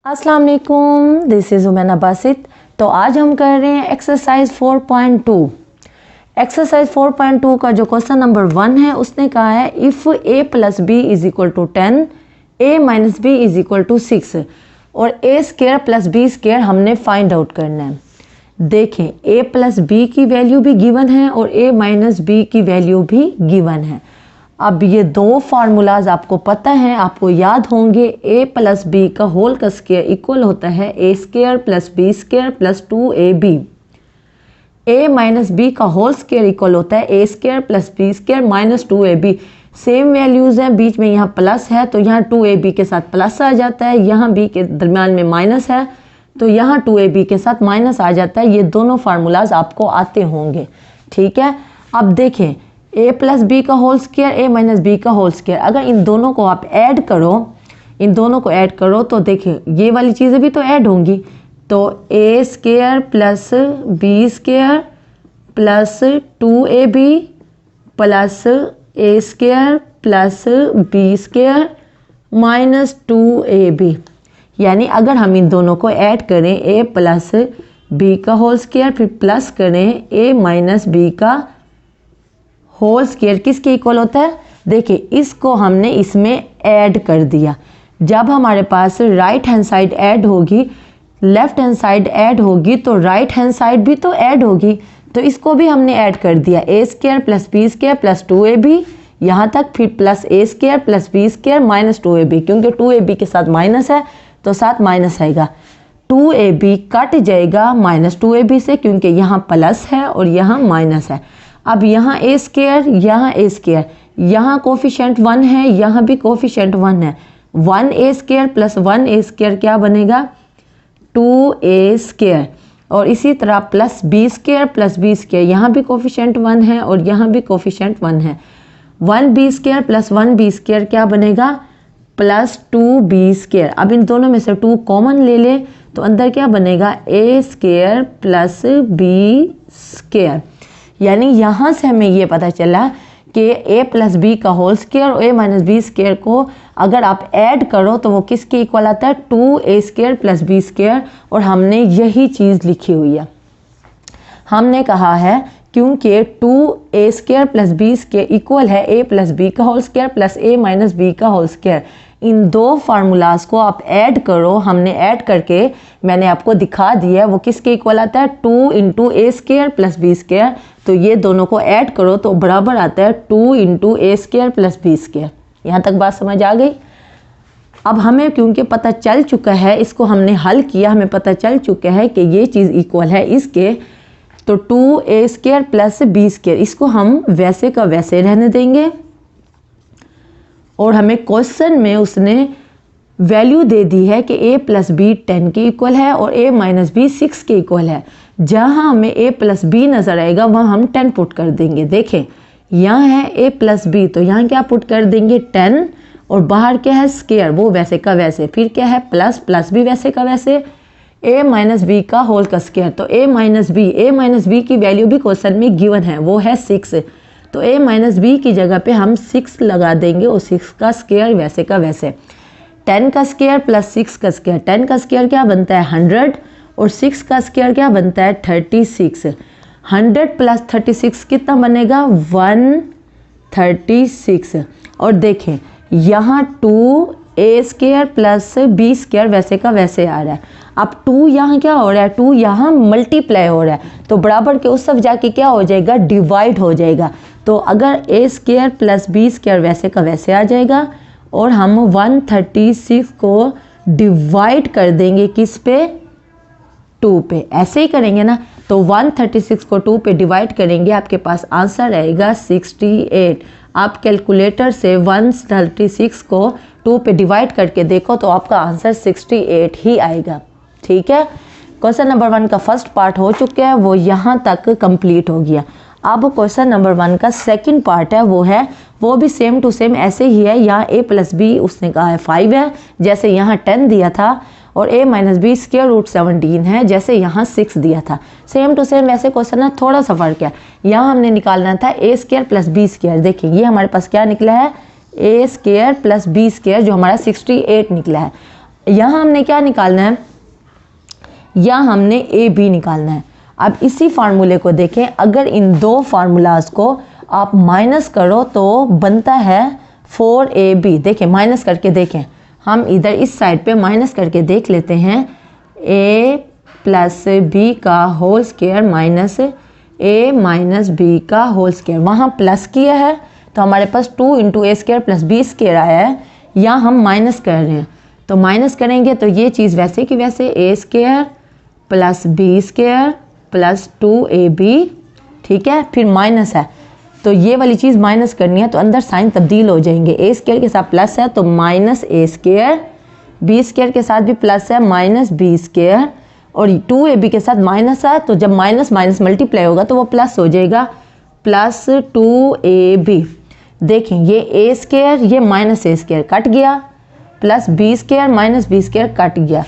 अस्सलाम वालेकुम, this is Umaina Basit. तो आज हम कर रहे हैं एक्सरसाइज 4.2। एक्सरसाइज 4.2 का जो क्वेश्चन नंबर 1 है उसने कहा है if a plus B is equal to 10 a minus B is equal to 6 और a square plus B square हमने फाइंड आउट करना है। देखें a प्लस बी की वैल्यू भी गिवन है और a माइनस बी की वैल्यू भी गिवन है। अब ये दो फार्मूलाज आपको पता है, आपको याद होंगे। a प्लस बी का होल का स्केयर इक्वल होता है a square plus B square plus 2ab। a minus B का होल स्केयर इक्वल होता है a square plus B square minus 2ab। Same values हैं, बीच में यहाँ प्लस है तो यहाँ 2ab के साथ प्लस आ जाता है, यहाँ b के दरम्यान में माइनस है तो यहाँ 2ab के साथ माइनस आ जाता है। ये दोनों फार्मूलाज आपको आते होंगे, ठीक है। अब देखें a प्लस बी का whole square a minus B का होल स्केयर, अगर इन दोनों को आप ऐड करो तो देखिए ये वाली चीज़ें भी तो ऐड होंगी। तो a square plus B square plus 2ab plus a square plus B square minus 2ab। यानी अगर हम इन दोनों को ऐड करें a प्लस बी का होल स्केयर फिर प्लस करें a माइनस बी का होल स्केयर किसके इक्वल होता है। देखिए इसको हमने इसमें ऐड कर दिया। जब हमारे पास राइट हैंड साइड ऐड होगी, लेफ्ट हैंड साइड ऐड होगी तो राइट हैंड साइड भी तो ऐड होगी। तो इसको भी हमने ऐड कर दिया, a square plus B square plus 2ab यहाँ तक, फिर plus a square plus B square minus 2ab, क्योंकि 2ab के साथ माइनस है तो साथ माइनस आएगा। 2ab कट जाएगा माइनस 2ab से, क्योंकि यहाँ प्लस है और यहाँ माइनस है। अब यहाँ a स्केयर, यहाँ a स्केयर, यहाँ कोफिशिएंट 1 है, यहाँ भी कोफिशिएंट 1 है। 1a square plus 1a square क्या बनेगा 2a स्केयर। और इसी तरह plus b square plus b square, यहाँ भी कोफिशिएंट 1 है और यहाँ भी कोफिशिएंट 1 है। 1b square plus 1b square क्या बनेगा प्लस 2b स्केयर। अब इन दोनों में से 2 कॉमन ले ले तो अंदर क्या बनेगा a square plus b square. यानी यहाँ से हमें ये पता चला कि a प्लस बी का होल स्केयर और a माइनस बी स्केयर को अगर आप ऐड करो तो वो किसके इक्वल आता है 2a square plus B square. और हमने यही चीज़ लिखी हुई है। हमने कहा है क्योंकि 2a square plus B square equal है a प्लस बी का whole square plus a minus B का होल स्केयर। इन दो फार्मूलाज को आप ऐड करो, हमने ऐड करके मैंने आपको दिखा दिया है वो किसके इक्वल आता है 2 into a square plus B square. तो ये दोनों को ऐड करो तो बराबर आता है 2 into a square plus B square. यहाँ तक बात समझ आ गई। अब हमें क्योंकि पता चल चुका है, इसको हमने हल किया, हमें पता चल चुका है कि ये चीज़ इक्वल है इसके, तो 2a square plus B square इसको हम वैसे का वैसे रहने देंगे। और हमें क्वेश्चन में उसने वैल्यू दे दी है कि a प्लस बी 10 के इक्वल है और a माइनस बी 6 के इक्वल है। जहाँ हमें a प्लस बी नज़र आएगा वहाँ हम 10 पुट कर देंगे। देखें यहाँ है a प्लस बी तो यहाँ क्या पुट कर देंगे 10 और बाहर क्या है स्केयर वो वैसे का वैसे, फिर क्या है प्लस प्लस भी वैसे का वैसे, a माइनस बी का होल का स्केयर। तो a माइनस बी की वैल्यू भी क्वेश्चन में गिवन है वो है 6। तो a माइनस बी की जगह पे हम 6 लगा देंगे और 6 का स्केयर वैसे का वैसे। 10 का स्केयर प्लस 6 का स्केयर, 10 का स्केयर क्या बनता है 100 और 6 का स्केयर क्या बनता है 36। 100 प्लस 36 कितना बनेगा 136। और देखें यहाँ 2a square plus b square वैसे का वैसे आ रहा है। अब 2 यहाँ क्या हो रहा है 2 यहाँ मल्टीप्लाई हो रहा है तो बराबर के उस सब जाके क्या हो जाएगा डिवाइड हो जाएगा। तो अगर a square plus b square वैसे का वैसे आ जाएगा और हम 136 को डिवाइड कर देंगे किस पे 2 पे, ऐसे ही करेंगे ना। तो 136 को 2 पे डिवाइड करेंगे आपके पास आंसर आएगा 68। आप कैलकुलेटर से 136 को 2 पे डिवाइड करके देखो तो आपका आंसर 68 ही आएगा, ठीक है। क्वेश्चन नंबर 1 का फर्स्ट पार्ट हो चुका है, वो यहाँ तक कंप्लीट हो गया। अब क्वेश्चन नंबर 1 का सेकंड पार्ट है वो भी सेम टू सेम ऐसे ही है। यहाँ a प्लस बी उसने कहा है 5 है जैसे यहाँ 10 दिया था, और a minus b square root 17 है जैसे यहाँ 6 दिया था। सेम टू सेम वैसे क्वेश्चन है, थोड़ा सा फर्क है। यहाँ हमने निकालना था a square plus B square. देखिए ये हमारे पास क्या निकला है a square plus B square जो हमारा 68 निकला है। यहाँ हमने क्या निकालना है, यहाँ हमने ए बी निकालना है। अब इसी फार्मूले को देखें, अगर इन दो फार्मूलाज को आप माइनस करो तो बनता है 4ab। देखें माइनस करके देखें, हम इधर इस साइड पे माइनस करके देख लेते हैं। a प्लस बी का whole square minus a minus B का होल स्क्वायर, वहाँ प्लस किया है तो हमारे पास 2 into a square plus B square आया है, यहाँ हम माइनस कर रहे हैं तो माइनस करेंगे तो ये चीज़ वैसे कि वैसे a square plus B square plus 2ab, ठीक है, फिर माइनस है तो ये वाली चीज़ माइनस करनी है तो अंदर साइन तब्दील हो जाएंगे। ए स्क्वायर के साथ प्लस है तो minus a square, B square के साथ भी प्लस है माइनस बी स्क्वायर, और 2ab के साथ माइनस है तो जब माइनस माइनस मल्टीप्लाई होगा तो वो प्लस हो जाएगा, प्लस 2ab। देखें ये ए स्क्वायर ये माइनस ए स्क्वायर कट गया, plus B square minus b square cut गया,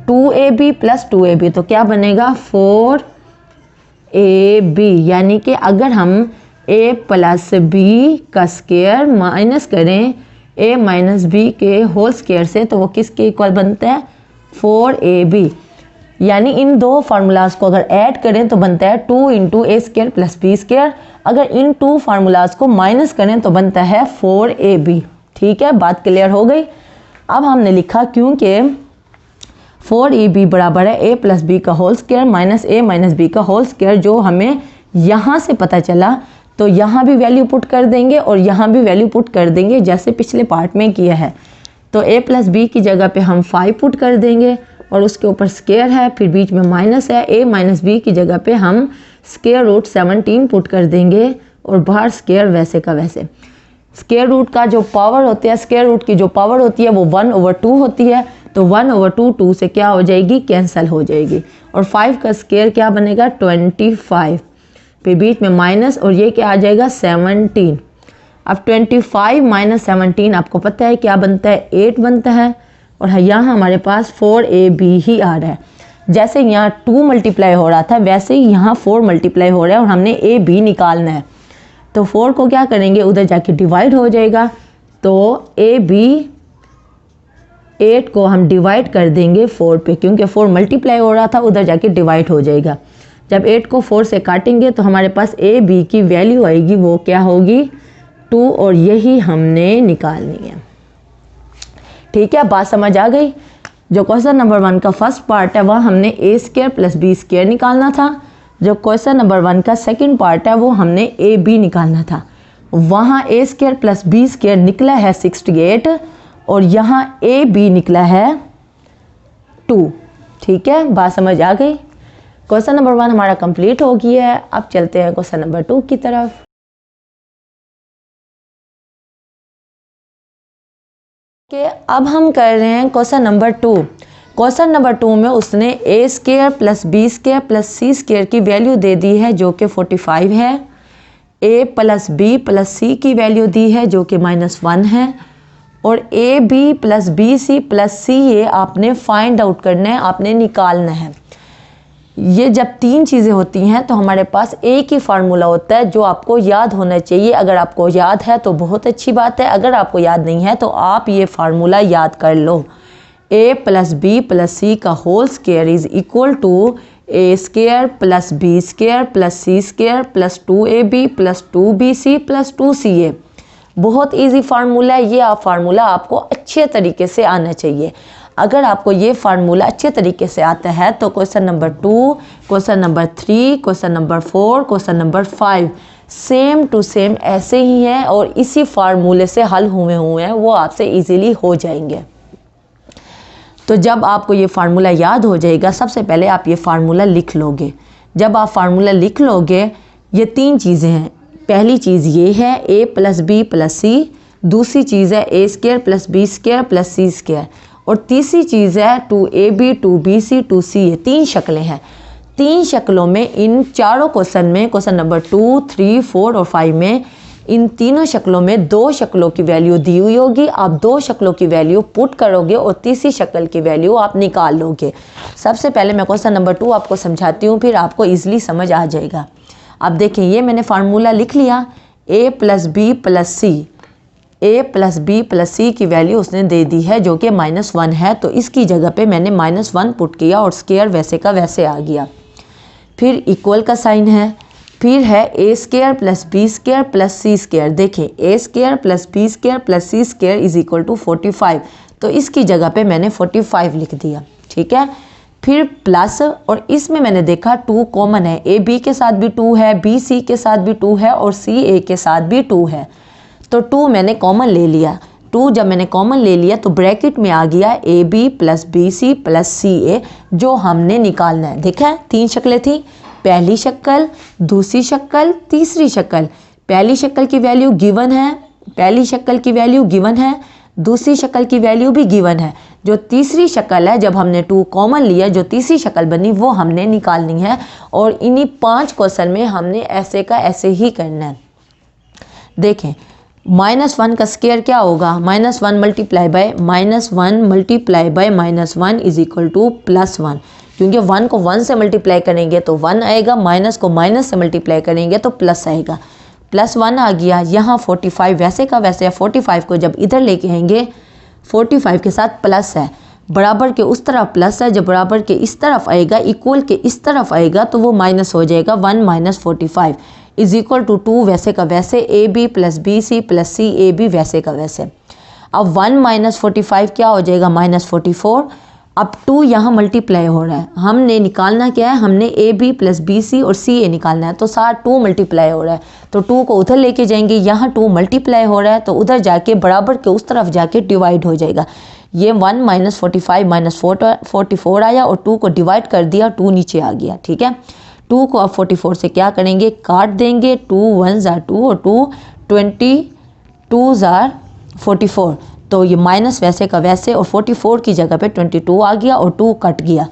2ab प्लस 2ab तो क्या बनेगा 4ab। यानी कि अगर हम a प्लस बी का स्क्वायर माइनस करें a माइनस बी के होल स्क्वायर से तो वो किसके इक्वल बनता है 4ab। यानी इन दो फार्मूलाज को अगर ऐड करें तो बनता है 2 into a square plus B square, अगर इन टू फार्मूलाज को माइनस करें तो बनता है 4ab। ठीक है, बात क्लियर हो गई। अब हमने लिखा क्योंकि 4ab बराबर है a प्लस बी का whole square minus a minus B का होल स्क्वायर, जो हमें यहाँ से पता चला तो यहाँ भी वैल्यू पुट कर देंगे और यहाँ भी वैल्यू पुट कर देंगे जैसे पिछले पार्ट में किया है। तो a प्लस बी की जगह पे हम 5 पुट कर देंगे और उसके ऊपर स्क्वायर है, फिर बीच में माइनस है, a माइनस बी की जगह पे हम स्क्वायर रूट 17 पुट कर देंगे और बाहर स्क्वायर वैसे का वैसे। स्क्वायर रूट का जो पावर होती है, स्क्वायर रूट की जो पावर होती है वो 1/2 होती है, तो 1/2 2 से क्या हो जाएगी कैंसिल हो जाएगी, और 5 का स्क्वायर क्या बनेगा 25, फिर बीच में माइनस और ये क्या आ जाएगा 17। अब 25 माइनस 17 आपको पता है क्या बनता है 8 बनता है, और यहाँ हमारे पास 4ab ही आ रहा है। जैसे यहाँ 2 मल्टीप्लाई हो रहा था वैसे ही यहाँ 4 मल्टीप्लाई हो रहा है और हमने ab निकालना है। तो 4 को क्या करेंगे उधर जाके डिवाइड हो जाएगा, तो ab 8 को हम डिवाइड कर देंगे 4 पे, क्योंकि 4 मल्टीप्लाई हो रहा था उधर जाके डिवाइड हो जाएगा। जब 8 को 4 से काटेंगे तो हमारे पास ab की वैल्यू आएगी, वो क्या होगी 2, और यही हमने निकालनी है। ठीक है, बात समझ आ गई। जो क्वेश्चन नंबर 1 का फर्स्ट पार्ट है वह हमने a square plus B square निकालना था, जो क्वेश्चन नंबर 1 का सेकंड पार्ट है वो हमने ab निकालना था। वहाँ a square plus B square निकला है 68 और यहाँ ab निकला है 2। ठीक है, बात समझ आ गई। क्वेश्चन नंबर 1 हमारा कंप्लीट हो गया है। अब चलते हैं क्वेश्चन नंबर 2 की तरफ। कि अब हम कर रहे हैं क्वेश्चन नंबर 2। क्वेश्चन नंबर 2 में उसने a square plus B square plus C square की वैल्यू दे दी है जो कि 45 है, a plus B plus C की वैल्यू दी है जो कि -1 है, और A B plus B C plus C A आपने फाइंड आउट करना है, आपने निकालना है। ये जब 3 चीज़ें होती हैं तो हमारे पास एक ही फार्मूला होता है जो आपको याद होना चाहिए। अगर आपको याद है तो बहुत अच्छी बात है, अगर आपको याद नहीं है तो आप ये फार्मूला याद कर लो। a plus B plus c का whole square is equal to a square plus B square plus C square plus 2ab plus 2bc plus 2ca। बहुत इजी फार्मूला है ये, आप फार्मूला आपको अच्छे तरीके से आना चाहिए। अगर आपको ये फार्मूला अच्छे तरीके से आता है तो question number 2, question number 3, question number 4, question number 5 same to same ऐसे ही हैं और इसी फार्मूले से हल हुए हैं, वो आपसे इजीली हो जाएंगे। तो जब आपको ये फार्मूला याद हो जाएगा, सबसे पहले आप ये फार्मूला लिख लोगे। जब आप फार्मूला लिख लोगे, ये 3 चीज़ें हैं। पहली चीज़ ये है a plus B plus c, दूसरी चीज़ है a square plus B square plus C square, और तीसरी चीज़ है 2ab 2bc 2ca। 3 शक्लें हैं। 3 शक्लों में इन चारों क्वेश्चन में, क्वेश्चन नंबर 2, 3, 4 और 5 में, इन तीनों शक्लों में 2 शक्लों की वैल्यू दी हुई होगी। आप 2 शक्लों की वैल्यू पुट करोगे और तीसरी शक्ल की वैल्यू आप निकाल लोगे। सबसे पहले मैं क्वेश्चन नंबर 2 आपको समझाती हूँ, फिर आपको ईजिली समझ आ जाएगा। अब देखें, ये मैंने फार्मूला लिख लिया, a plus B plus C a plus B plus C की वैल्यू उसने दे दी है जो कि -1 है, तो इसकी जगह पे मैंने -1 पुट किया और स्क्वायर वैसे का वैसे आ गया। फिर इक्वल का साइन है, फिर है a square plus B square plus C square. देखें a square plus B square plus C square is equal to 45, तो इसकी जगह पे मैंने 45 लिख दिया। ठीक है, फिर प्लस, और इसमें मैंने देखा 2 कॉमन है, ए बी के साथ भी 2 है, बी सी के साथ भी 2 है और सी ए के साथ भी 2 है, तो 2 मैंने कॉमन ले लिया। 2 जब मैंने कॉमन ले लिया तो ब्रैकेट में आ गया A B plus B C plus C A, जो हमने निकालना है। देखा है 3 शक्लें थी, पहली शक्ल, दूसरी शक्ल, तीसरी शक्ल। पहली शक्ल की वैल्यू गिवन है, पहली शक्ल की वैल्यू गिवन है, दूसरी शक्ल की वैल्यू भी गिवन है। जो तीसरी शक्ल है, जब हमने 2 कॉमन लिया, जो तीसरी शक्ल बनी वो हमने निकालनी है, और इन्हीं 5 क्वेश्चन में हमने ऐसे का ऐसे ही करना है। देखें -1 का स्क्वायर क्या होगा, -1 multiply by -1 multiply by -1 is equal to +1, क्योंकि 1 को 1 से मल्टीप्लाई करेंगे तो 1 आएगा, माइनस को माइनस से मल्टीप्लाई करेंगे तो प्लस आएगा। +1 आ गया। यहाँ 45 वैसे का वैसे है, 45 को जब इधर लेके आएंगे 45 के साथ प्लस है, बराबर के उस तरफ प्लस है, जब बराबर के इस तरफ आएगा, इक्वल के इस तरफ आएगा तो वो माइनस हो जाएगा। 1 - 45 इज इक्वल टू 2 वैसे का वैसे, a B plus B C plus C a b वैसे का वैसे। अब 1 - 45 क्या हो जाएगा, -44। अब 2 यहाँ मल्टीप्लाई हो रहा है, हमने निकालना क्या है, हमने a B plus B C और सी ए निकालना है, तो साथ 2 मल्टीप्लाई हो रहा है, तो 2 को उधर लेके जाएंगे, यहाँ 2 मल्टीप्लाई हो रहा है तो उधर जाके बराबर के उस तरफ जाके डिवाइड हो जाएगा। ये 1 - 45 - 44 आया और 2 को डिवाइड कर दिया, 2 नीचे आ गया। ठीक है, 2 को अब 44 से क्या करेंगे, काट देंगे, 2 1 * 2 और 2 22 * 44, तो ये माइनस वैसे का वैसे और 44 की जगह पे 22 आ गया और 2 कट गया,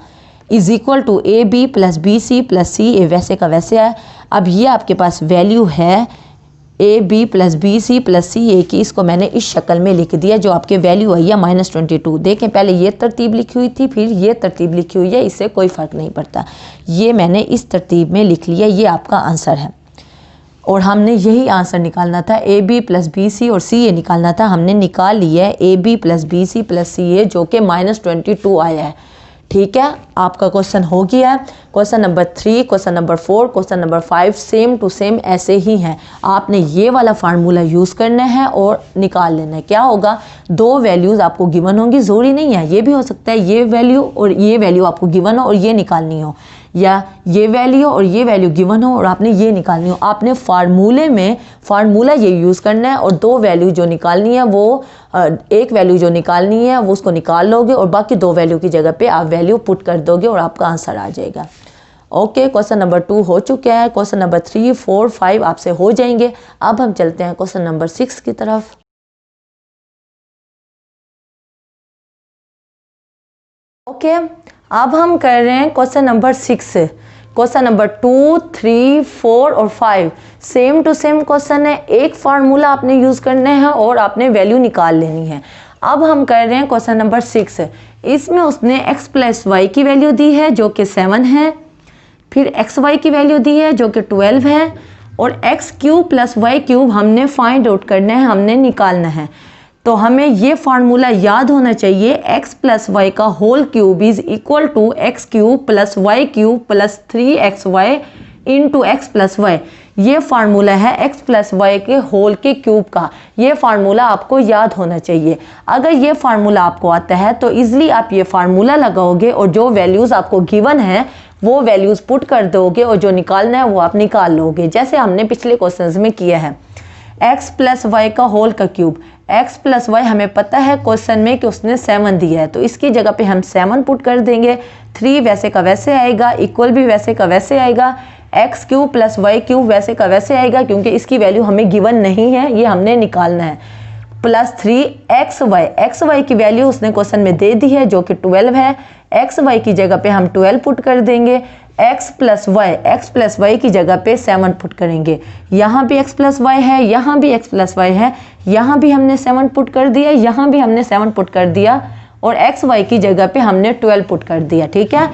is equal to A B plus B C plus C A वैसे का वैसे है। अब ये आपके पास वैल्यू है A B plus B C plus C A की, इसको मैंने इस शक्ल में लिख दिया, जो आपके वैल्यू आई है -22। देखें पहले ये तरतीब लिखी हुई थी, फिर ये तरतीब लिखी हुई है, इससे कोई फ़र्क नहीं पड़ता, ये मैंने इस तरतीब में लिख लिया, ये आपका आंसर है। और हमने यही आंसर निकालना था, A B plus B C और सी ए निकालना था, हमने निकाल लिया है A B plus B C plus C A, जो कि -22 आया है। ठीक है, आपका क्वेश्चन हो गया है। Question number 3, question number 4, question number 5 same to same ऐसे ही हैं। आपने ये वाला फार्मूला यूज़ करना है और निकाल लेना है। क्या होगा, 2 वैल्यूज़ आपको गिवन होंगी, ज़रूरी नहीं है, ये भी हो सकता है ये वैल्यू और ये वैल्यू आपको गिवन हो और ये निकालनी हो, या ये वैल्यू और ये वैल्यू गिवन हो और आपने ये निकालनी हो। आपने फार्मूले में फार्मूला ये यूज़ करना है और 2 वैल्यू जो निकालनी है वो एक वैल्यू जो निकालनी है वो उसको निकाल लोगे और बाकी 2 वैल्यू की जगह पे आप वैल्यू पुट कर दोगे और आपका आंसर आ जाएगा। ओके, क्वेश्चन नंबर 2 हो चुका है, क्वेश्चन नंबर 3, 4, 5 आपसे हो जाएंगे। अब हम चलते हैं क्वेश्चन नंबर 6 की तरफ। ओके, अब हम कर रहे हैं क्वेश्चन नंबर 6। क्वेश्चन नंबर 2, 3, 4 और 5 सेम टू सेम क्वेश्चन है। एक फार्मूला आपने यूज़ करना है और आपने वैल्यू निकाल लेनी है। अब हम कर रहे हैं क्वेश्चन नंबर 6। इसमें उसने x + y की वैल्यू दी है जो कि 7 है, फिर xy की वैल्यू दी है जो कि 12 है, और x³ + y³ हमने फाइंड आउट करना है, हमने निकालना है। तो हमें ये फार्मूला याद होना चाहिए, x + y का whole cube is equal to x³ + y³ + 3xy into x + y। ये फार्मूला है x + y के होल के क्यूब का। ये फार्मूला आपको याद होना चाहिए। अगर ये फार्मूला आपको आता है तो इजीली आप ये फार्मूला लगाओगे और जो वैल्यूज़ आपको गिवन है वो वैल्यूज़ पुट कर दोगे और जो निकालना है वो आप निकाल लोगे, जैसे हमने पिछले क्वेश्चंस में किया है। x + y का होल का क्यूब, x + y हमें पता है क्वेश्चन में कि उसने 7 दिया है, तो इसकी जगह पे हम 7 पुट कर देंगे। 3 वैसे का वैसे आएगा, इक्वल भी वैसे का वैसे आएगा, x³ + y³ वैसे का वैसे आएगा क्योंकि इसकी वैल्यू हमें गिवन नहीं है, ये हमने निकालना है, प्लस 3xy की वैल्यू उसने क्वेश्चन में दे दी है जो कि 12 है। xy की जगह पे हम 12 पुट कर देंगे, x + y की जगह पे 7 पुट करेंगे। यहाँ भी x + y है, यहाँ भी x + y है, यहाँ भी हमने 7 पुट कर दिया, यहाँ भी हमने 7 पुट कर दिया और xy की जगह पे हमने 12 पुट कर दिया। ठीक है,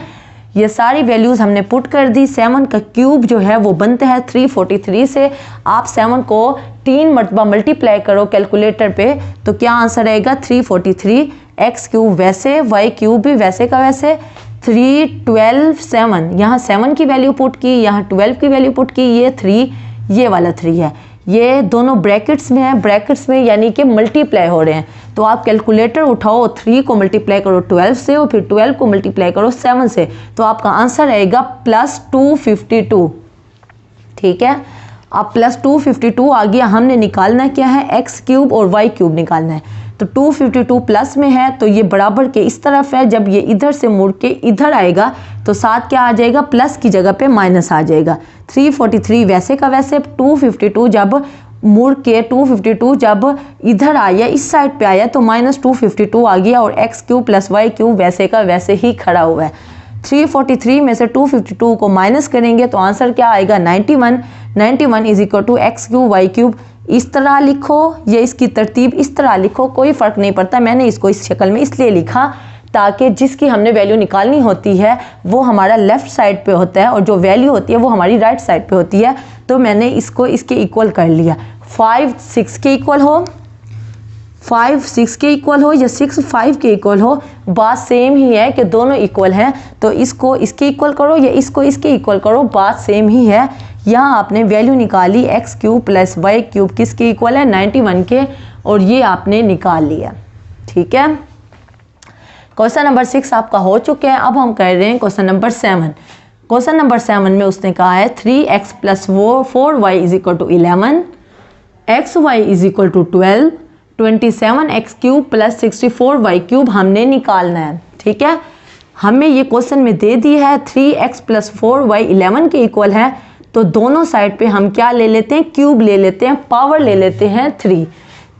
ये सारी वैल्यूज़ हमने पुट कर दी। 7 का क्यूब जो है वो बनता है 343 से। आप 7 को 3 मरतबा मल्टीप्लाई करो कैलकुलेटर पे तो क्या आंसर आएगा 343। एक्स क्यूब वैसे, वाई क्यूब भी वैसे का वैसे, 3 12 7, यहाँ 7 की वैल्यू पुट की, यहाँ 12 की वैल्यू पुट की, ये 3, ये वाला 3 है, ये दोनों ब्रैकेट्स में है, ब्रैकेट्स में यानी कि मल्टीप्लाई हो रहे हैं। तो आप कैलकुलेटर उठाओ, 3 को मल्टीप्लाई करो 12 से और फिर 12 को मल्टीप्लाई करो 7 से, तो आपका आंसर आएगा +252। ठीक है, अब +252 आ गया। हमने निकालना क्या है, एक्स क्यूब और वाई क्यूब निकालना है। तो 252 प्लस में है तो ये बराबर के इस तरफ है, जब ये इधर से मुड़ के इधर आएगा तो साथ क्या आ जाएगा, प्लस की जगह पे माइनस आ जाएगा। 343 वैसे का वैसे, 252 जब मुड़ के 252 जब इधर आया, इस साइड पे आया तो -252 आ गया और x cube plus y cube वैसे का वैसे ही खड़ा हुआ है। 343 में से 252 को माइनस करेंगे तो आंसर क्या आएगा 91। 91 is equal to x cube y cube. इस तरह लिखो या इसकी तरतीब इस तरह लिखो, कोई फ़र्क नहीं पड़ता। मैंने इसको इस शक्ल में इसलिए लिखा ताकि जिसकी हमने वैल्यू निकालनी होती है वो हमारा लेफ़्ट साइड पे होता है और जो वैल्यू होती है वो हमारी राइट साइड पे होती है। तो मैंने इसको इसके इक्वल कर लिया। 5 6 के इक्वल हो, 5 6 के इक्वल हो या 6 5 के इक्वल हो, बात सेम ही है कि दोनों इक्वल हैं। तो इसको इसके इक्वल करो या इसको इसके इक्वल करो, बात सेम ही है। यहाँ आपने वैल्यू निकाली x cube plus y cube किसके इक्वल है, 91 के, और ये आपने निकाल लिया। ठीक है, क्वेश्चन नंबर 6 आपका हो चुका है। अब हम कर रहे हैं क्वेश्चन नंबर 7। क्वेश्चन नंबर 7 में उसने कहा है 3x + 4y = 11, xy = 12, 27x cube plus 64y cube हमने निकालना है। ठीक है, हमें ये क्वेश्चन में दे दी है 3x + 4y 11 के इक्वल है, तो दोनों साइड पे हम क्या ले लेते हैं, क्यूब ले लेते हैं, पावर ले लेते हैं 3।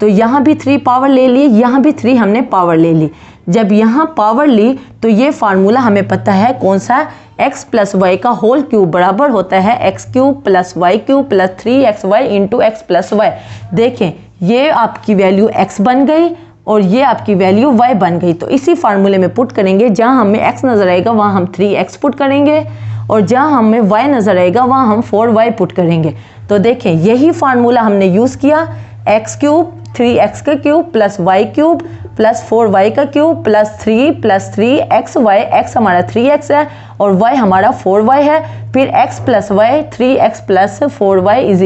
तो यहाँ भी 3 पावर ले ली, यहाँ भी 3 हमने पावर ले ली। जब यहाँ पावर ली तो ये फार्मूला हमें पता है कौन सा, x + y का होल क्यूब बराबर होता है x cube + y cube plus 3xy × x + y। देखें ये आपकी वैल्यू x बन गई और ये आपकी वैल्यू y बन गई। तो इसी फार्मूले में पुट करेंगे, जहाँ हमें x नज़र आएगा वहाँ हम 3x पुट करेंगे और जहाँ हमें y नज़र आएगा वहाँ हम 4y पुट करेंगे। तो देखें यही फार्मूला हमने यूज़ किया, x क्यूब 3x का cube plus y cube plus 4y का क्यूब प्लस 3 + 3xy, x हमारा 3x है और y हमारा 4y है। फिर x + y 3x + 4y =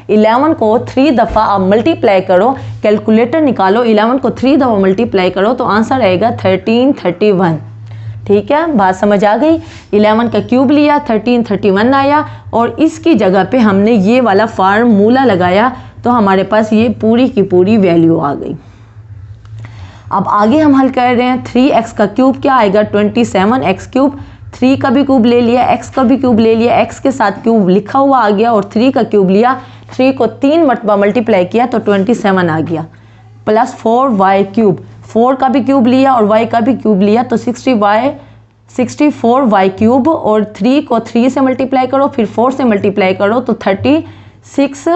11 को 3 दफ़ा आप मल्टीप्लाई करो, कैलकुलेटर निकालो, 11 को 3 दफ़ा मल्टीप्लाई करो तो आंसर आएगा 1331। ठीक है, बात समझ आ गई। 11 का क्यूब लिया, 1331 आया और इसकी जगह पे हमने ये वाला फार्मूला लगाया तो हमारे पास ये पूरी की पूरी वैल्यू आ गई। अब आगे हम हल कर रहे हैं। 3x का क्यूब क्या आएगा, 27x क्यूब, 3 का भी क्यूब ले लिया, x का भी क्यूब ले लिया, x के साथ क्यूब लिखा हुआ आ गया और 3 का क्यूब लिया, 3 को 3 मरतबा मल्टीप्लाई किया तो 27 आ गया, प्लस 4y क्यूब, 4 का भी क्यूब लिया और y का भी क्यूब लिया तो 64y क्यूब और 3 को 3 से मल्टीप्लाई करो, फिर 4 से मल्टीप्लाई करो तो 36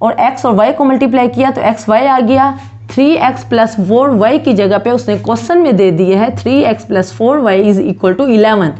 और x और y को मल्टीप्लाई किया तो xy आ गया। 3x + 4y की जगह पे उसने क्वेश्चन में दे दिए है 3x + 4y = 11।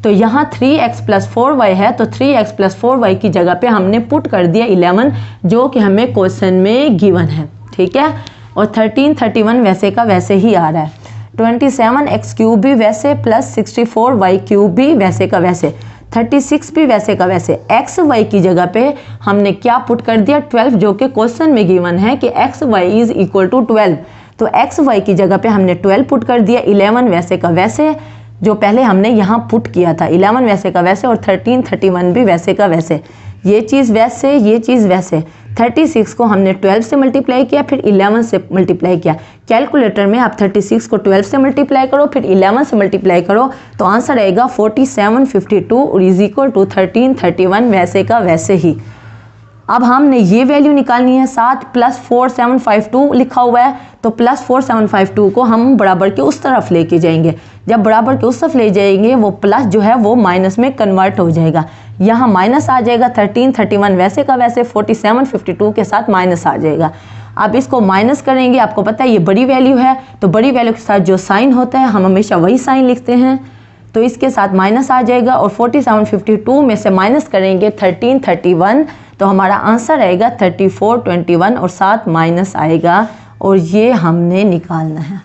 तो यहाँ 3x + 4y है तो 3x + 4y की जगह पे हमने पुट कर दिया 11 जो कि हमें क्वेश्चन में गिवन है। ठीक है, और 1331 वैसे का वैसे ही आ रहा है। 27x क्यूब भी वैसे प्लस 64y क्यूब भी वैसे का वैसे, 36 भी वैसे का वैसे। एक्स वाई की जगह पे हमने क्या पुट कर दिया 12, जो कि क्वेश्चन में गिवन है कि एक्स वाई = 12। तो एक्स वाई की जगह पे हमने 12 पुट कर दिया, 11 वैसे का वैसे जो पहले हमने यहाँ पुट किया था, 11 वैसे का वैसे और 1331 भी वैसे का वैसे। ये चीज़ वैसे, ये चीज़ वैसे। 36 को हमने 12 से मल्टीप्लाई किया, फिर 11 से मल्टीप्लाई किया। कैलकुलेटर में आप 36 को 12 से मल्टीप्लाई करो, फिर 11 से मल्टीप्लाई करो तो आंसर आएगा 4752 और = 1331 वैसे का वैसे ही। अब हमने ये वैल्यू निकालनी है, 7 + 4752 लिखा हुआ है तो +4752 को हम बराबर के उस तरफ लेके जाएंगे। जब बराबर के उस तरफ ले जाएंगे वो प्लस जो है वो माइनस में कन्वर्ट हो जाएगा, यहाँ माइनस आ जाएगा। 1331 वैसे का वैसे 4752 के साथ माइनस आ जाएगा। आप इसको माइनस करेंगे, आपको पता है ये बड़ी वैल्यू है तो बड़ी वैल्यू के साथ जो साइन होता है हम हमेशा वही साइन लिखते हैं। तो इसके साथ माइनस आ जाएगा और 47 52 में से माइनस करेंगे 13 31, तो हमारा आंसर आएगा 34 21 और साथ माइनस आएगा और ये हमने निकालना है,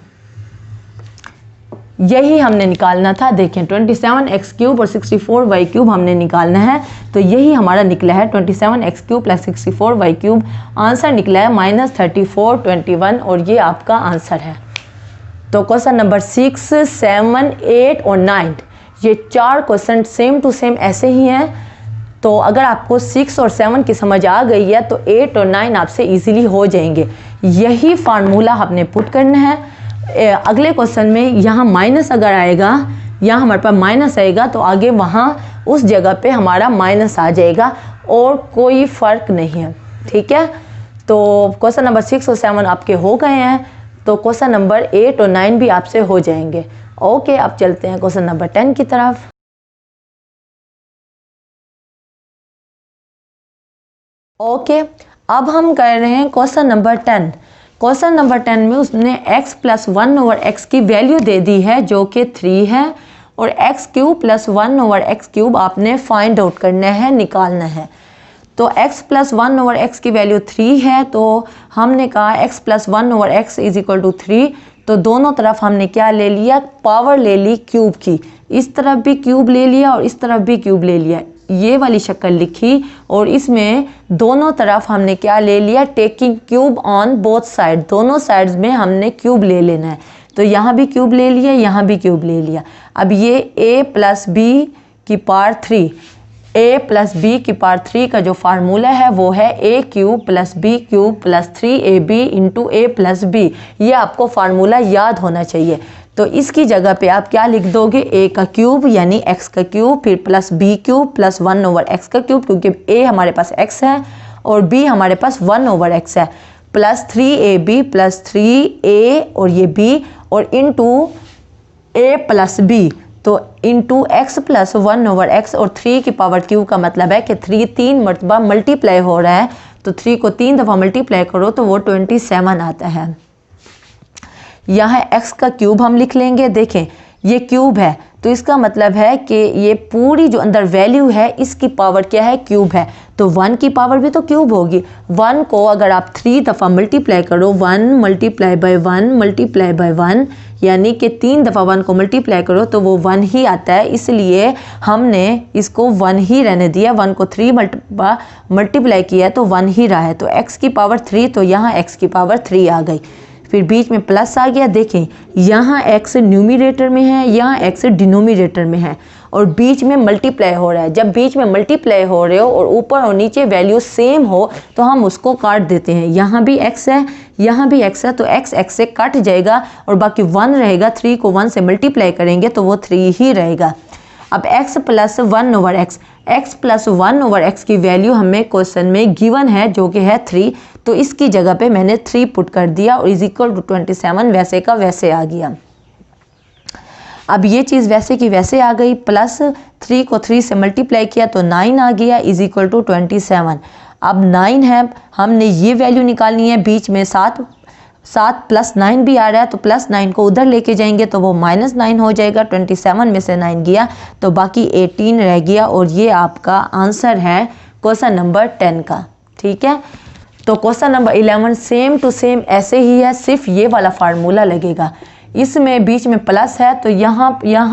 यही हमने निकालना था। देखें 27x³ और 64y³ हमने निकालना है, तो यही हमारा निकला है 27x³ + 64y³। आंसर निकला है -34 21 और ये आपका आंसर है। तो क्वेश्चन नंबर 6 7 8 और 9 ये 4 क्वेश्चन सेम टू सेम ऐसे ही हैं। तो अगर आपको 6 और 7 की समझ आ गई है तो 8 और 9 आपसे इजीली हो जाएंगे। यही फार्मूला आपने पुट करना है। अगले क्वेश्चन में यहाँ माइनस अगर आएगा, यहाँ हमारे पास माइनस आएगा तो आगे वहाँ उस जगह पे हमारा माइनस आ जाएगा और कोई फ़र्क नहीं है, ठीक है। तो क्वेश्चन नंबर 6 और 7 आपके हो गए हैं, तो क्वेश्चन नंबर 8 और 9 भी आपसे हो जाएंगे। ओके, अब चलते हैं क्वेश्चन नंबर 10 की तरफ। ओके, अब हम कर रहे हैं क्वेश्चन नंबर 10। क्वेश्चन नंबर 10 में उसने x + 1/x की वैल्यू दे दी है जो कि 3 है और x³ + 1/x³ आपने फाइंड आउट करना है, निकालना है। तो x + 1/x की वैल्यू 3 है, तो हमने कहा x + 1/x = 3। तो दोनों तरफ हमने क्या ले लिया, पावर ले ली क्यूब की। इस तरफ भी क्यूब ले लिया और इस तरफ भी क्यूब ले लिया, ये वाली शक्ल लिखी और इसमें दोनों तरफ हमने क्या ले लिया, taking cube on both side, दोनों साइड्स में हमने क्यूब ले लेना है। तो यहाँ भी क्यूब ले लिया, यहाँ भी क्यूब ले लिया। अब ये a + b की पावर 3, a + b की पावर 3 का जो फार्मूला है वो है a³ + b³ + 3ab × a + b। ये आपको फार्मूला याद होना चाहिए। तो इसकी जगह पे आप क्या लिख दोगे, a का क्यूब यानी x का क्यूब, फिर + b³ + 1/x का क्यूब, क्योंकि a हमारे पास x है और b हमारे पास 1/x है, + 3ab + 3a और ये b और इंटू a + b, तो इंटू x + 1/x और 3 की पावर क्यूब का मतलब है कि 3 3 मरतबा मल्टीप्लाई हो रहा है, तो 3 को 3 दफ़ा मल्टीप्लाई करो तो वो 27 आता है। यहाँ x का क्यूब हम लिख लेंगे। देखें ये क्यूब है तो इसका मतलब है कि ये पूरी जो अंदर वैल्यू है इसकी पावर क्या है, क्यूब है। तो 1 की पावर भी तो क्यूब होगी। 1 को अगर आप 3 दफ़ा मल्टीप्लाई करो, 1 × 1 × 1 यानी कि 3 दफ़ा 1 को मल्टीप्लाई करो तो वो 1 ही आता है, इसलिए हमने इसको 1 ही रहने दिया। 1 को 3 मल्टीप्लाई किया तो 1 ही रहा है, तो x की पावर 3, तो यहाँ x की पावर 3 आ गई। फिर बीच में प्लस आ गया। देखें यहाँ x न्यूमरेटर में है, यहाँ x डिनोमिनेटर में है और बीच में मल्टीप्लाई हो रहा है। जब बीच में मल्टीप्लाई हो रहे हो और ऊपर और नीचे वैल्यू सेम हो तो हम उसको काट देते हैं। यहाँ भी x है, यहाँ भी x है, तो x से कट जाएगा और बाकी 1 रहेगा। 3 को 1 से मल्टीप्लाई करेंगे तो वो 3 ही रहेगा। अब x + 1/x, x + 1/x की वैल्यू हमें क्वेश्चन में गिवन है जो कि है 3, तो इसकी जगह पे मैंने 3 पुट कर दिया और = 27 वैसे का वैसे आ गया। अब ये चीज़ वैसे की वैसे आ गई, प्लस 3 को 3 से मल्टीप्लाई किया तो 9 आ गया = 27। अब 9 है, हमने ये वैल्यू निकालनी है। बीच में 7 + 9 भी आ रहा है, तो +9 को उधर लेके जाएंगे तो वो -9 हो जाएगा। 27 में से 9 गया तो बाकी 18 रह गया और ये आपका आंसर है क्वेश्चन नंबर 10 का, ठीक है। तो question number 11 same to same ऐसे ही है, सिर्फ ये वाला फार्मूला लगेगा। इसमें बीच में प्लस है तो यहाँ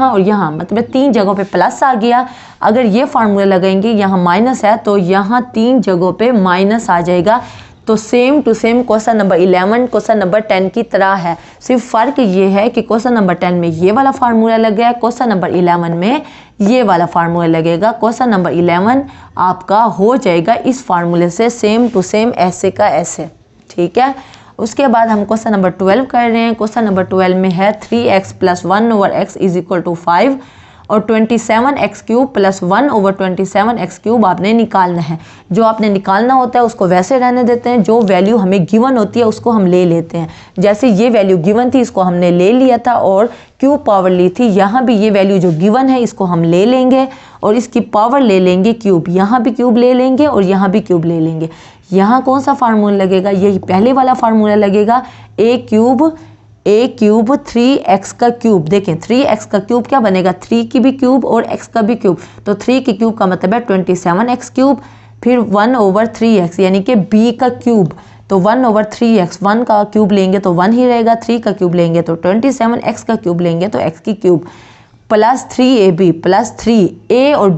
और यहाँ मतलब 3 जगहों पे प्लस आ गया। अगर ये फार्मूला लगाएंगे यहाँ माइनस है तो यहाँ 3 जगहों पे माइनस आ जाएगा। तो same to same question number 11 question number 10 की तरह है, सिर्फ फ़र्क ये है कि क्वेश्चन नंबर 10 में ये वाला फार्मूला लग गया, क्वेश्चन नंबर 11 में ये वाला फार्मूला लगेगा। क्वेश्चन नंबर 11 आपका हो जाएगा इस फार्मूले से सेम टू सेम ऐसे का ऐसे, ठीक है। उसके बाद हम क्वेश्चन नंबर 12 कर रहे हैं। क्वेश्चन नंबर 12 में है 3x + 1/x = 5 और 27x³ + 1/27x³ आपने निकालना है। जो आपने निकालना होता है उसको वैसे रहने देते हैं, जो वैल्यू हमें गिवन होती है उसको हम ले लेते हैं। जैसे ये वैल्यू गिवन थी इसको हमने ले लिया था और क्यूब पावर ली थी, यहाँ भी ये वैल्यू जो गिवन है इसको हम ले लेंगे और इसकी पावर ले लेंगे क्यूब, यहाँ भी क्यूब ले लेंगे और यहाँ भी क्यूब ले लेंगे। यहाँ कौन सा फार्मूला लगेगा, यही पहले वाला फार्मूला लगेगा, a³ a क्यूब 3x का क्यूब। देखें 3x का क्यूब क्या बनेगा, 3 की भी क्यूब और x का भी क्यूब, तो 3 की क्यूब का मतलब है 27x क्यूब, फिर 1/3x यानी कि b का क्यूब, तो 1/3x, 1 का क्यूब लेंगे तो 1 ही रहेगा, 3 का क्यूब लेंगे तो 27x का क्यूब लेंगे तो x की cube, plus 3ab plus 3a और